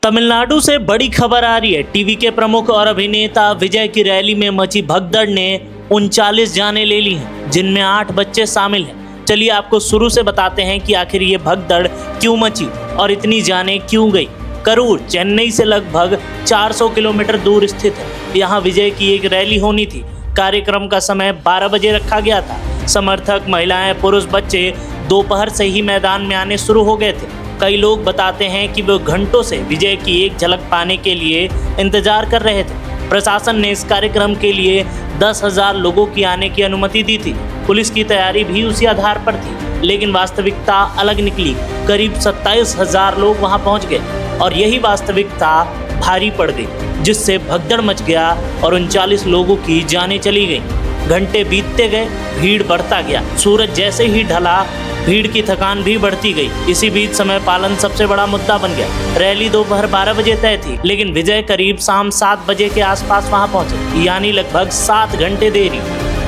तमिलनाडु से बड़ी खबर आ रही है। टीवी के प्रमुख और अभिनेता विजय की रैली में मची भगदड़ ने 39 जानें ले ली हैं, जिनमें 8 बच्चे शामिल हैं। चलिए आपको शुरू से बताते हैं कि आखिर ये भगदड़ क्यों मची और इतनी जानें क्यों गई। करूर चेन्नई से लगभग 400 किलोमीटर दूर स्थित है। यहाँ विजय की एक रैली होनी थी। कार्यक्रम का समय 12 बजे रखा गया था। समर्थक, महिलाएं, पुरुष, बच्चे दोपहर से ही मैदान में आने शुरू हो गए थे। कई लोग बताते हैं कि वो घंटों से विजय की एक झलक पाने के लिए इंतजार कर रहे थे। प्रशासन ने इस कार्यक्रम के लिए 10,000 लोगों की आने की अनुमति दी थी। पुलिस की तैयारी भी उसी आधार पर थी, लेकिन वास्तविकता अलग निकली। करीब 27,000 लोग वहां पहुंच गए और यही वास्तविकता भारी पड़ गई, जिससे भगदड़ मच गया और 39 लोगों की जानें चली गईं। घंटे बीतते गए, भीड़ बढ़ता गया। सूरज जैसे ही ढला, भीड़ की थकान भी बढ़ती गई। इसी बीच समय पालन सबसे बड़ा मुद्दा बन गया। रैली दोपहर 12 बजे तय थी, लेकिन विजय करीब शाम 7 बजे के आसपास वहां पहुंचे, यानी लगभग 7 घंटे देरी।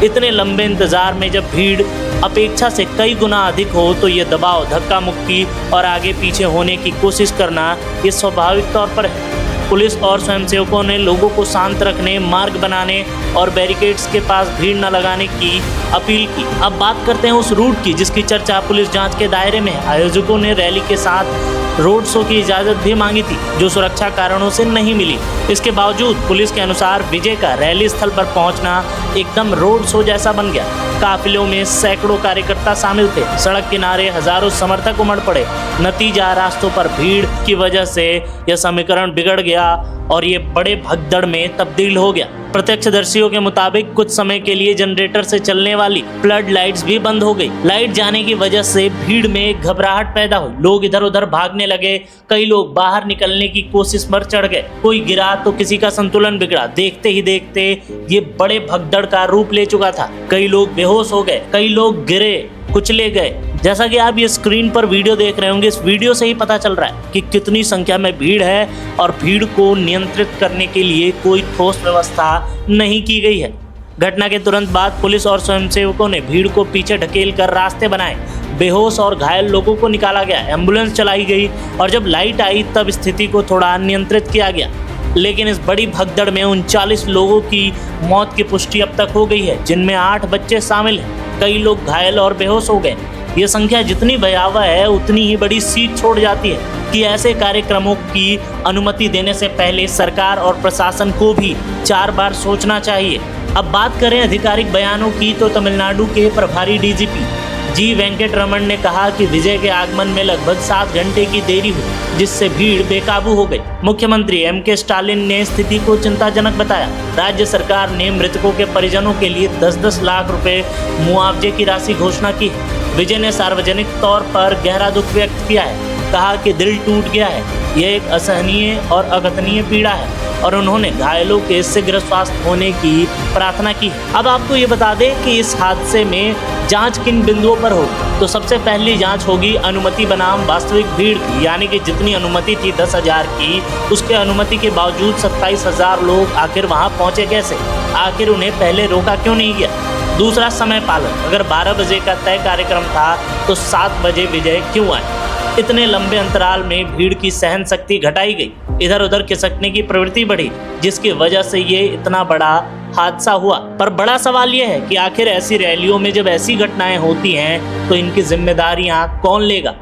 इतने लंबे इंतजार में जब भीड़ अपेक्षा से कई गुना अधिक हो, तो ये दबाव, धक्का मुक्की और आगे पीछे होने की कोशिश करना ये स्वाभाविक तौर पर है। पुलिस और स्वयंसेवकों ने लोगों को शांत रखने, मार्ग बनाने और बैरिकेड्स के पास भीड़ न लगाने की अपील की। अब बात करते हैं उस रूट की जिसकी चर्चा पुलिस जांच के दायरे में है। आयोजकों ने रैली के साथ रोड शो की इजाज़त भी मांगी थी, जो सुरक्षा कारणों से नहीं मिली। इसके बावजूद पुलिस के अनुसार विजय का रैली स्थल पर पहुंचना एकदम रोड शो जैसा बन गया। काफिलों में सैकड़ों कार्यकर्ता शामिल थे। सड़क किनारे हजारों समर्थक उमड़ पड़े। नतीजा, रास्तों पर भीड़ की वजह से यह समीकरण बिगड़ गया और ये बड़े भगदड़ में तब्दील हो गया। प्रत्यक्षदर्शियों के मुताबिक कुछ समय के लिए जनरेटर से चलने वाली फ्लड लाइट्स भी बंद हो गई। लाइट जाने की वजह से भीड़ में घबराहट पैदा हुई। लोग इधर उधर भागने लगे। कई लोग बाहर निकलने की कोशिश पर चढ़ गए। कोई गिरा तो किसी का संतुलन बिगड़ा। देखते ही देखते ये बड़े भगदड़ का रूप ले चुका था। कई लोग बेहोश हो गए, कई लोग गिरे, कुचले गए। जैसा कि आप ये स्क्रीन पर वीडियो देख रहे होंगे, इस वीडियो से ही पता चल रहा है कि कितनी संख्या में भीड़ है और भीड़ को नियंत्रित करने के लिए कोई ठोस व्यवस्था नहीं की गई है। घटना के तुरंत बाद पुलिस और स्वयंसेवकों ने भीड़ को पीछे ढकेल कर रास्ते बनाए। बेहोश और घायल लोगों को निकाला गया, एम्बुलेंस चलाई गई और जब लाइट आई तब स्थिति को थोड़ा नियंत्रित किया गया। लेकिन इस बड़ी भगदड़ में 39 लोगों की मौत की पुष्टि अब तक हो गई है, जिनमें 8 बच्चे शामिल हैं। कई लोग घायल और बेहोश हो गए। ये संख्या जितनी भयावह है, उतनी ही बड़ी सीख छोड़ जाती है कि ऐसे कार्यक्रमों की अनुमति देने से पहले सरकार और प्रशासन को भी 4 बार सोचना चाहिए। अब बात करें आधिकारिक बयानों की, तो तमिलनाडु के प्रभारी डीजीपी जी वेंकटरमण ने कहा कि विजय के आगमन में लगभग 7 घंटे की देरी हुई, जिससे भीड़ बेकाबू हो गई। मुख्यमंत्री एम.के. स्टालिन ने स्थिति को चिंताजनक बताया। राज्य सरकार ने मृतकों के परिजनों के लिए 10-10 लाख रुपए मुआवजे की राशि घोषणा की है। विजय ने सार्वजनिक तौर पर गहरा दुख व्यक्त किया है। कहा कि दिल टूट गया है, यह एक असहनीय और अकथनीय पीड़ा है और उन्होंने घायलों के शीघ्र स्वास्थ्य होने की प्रार्थना की। अब आपको ये बता दें कि इस हादसे में जांच किन बिंदुओं पर होगी। तो सबसे पहली जांच होगी अनुमति बनाम वास्तविक भीड़ की, यानी कि जितनी अनुमति थी 10,000 की, उसके अनुमति के बावजूद 27,000 लोग आखिर वहां पहुंचे कैसे? आखिर उन्हें पहले रोका क्यों नहीं गया? दूसरा, समय पालन। अगर 12 बजे का तय कार्यक्रम था तो 7 बजे विजय क्यों आए? इतने लंबे अंतराल में भीड़ की सहन शक्ति घटाई गई, इधर उधर खिसकने की प्रवृत्ति बढ़ी, जिसकी वजह से ये इतना बड़ा हादसा हुआ। पर बड़ा सवाल यह है कि आखिर ऐसी रैलियों में जब ऐसी घटनाएं होती हैं तो इनकी जिम्मेदारियां कौन लेगा?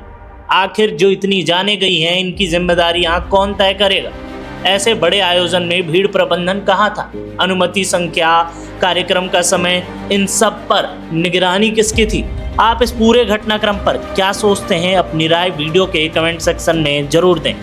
आखिर जो इतनी जाने गई हैं, इनकी जिम्मेदारियां कौन तय करेगा? ऐसे बड़े आयोजन में भीड़ प्रबंधन कहाँ था? अनुमति संख्या, कार्यक्रम का समय, इन सब पर निगरानी किसकी थी? आप इस पूरे घटनाक्रम पर क्या सोचते हैं? अपनी राय वीडियो के कमेंट सेक्शन में जरूर दें।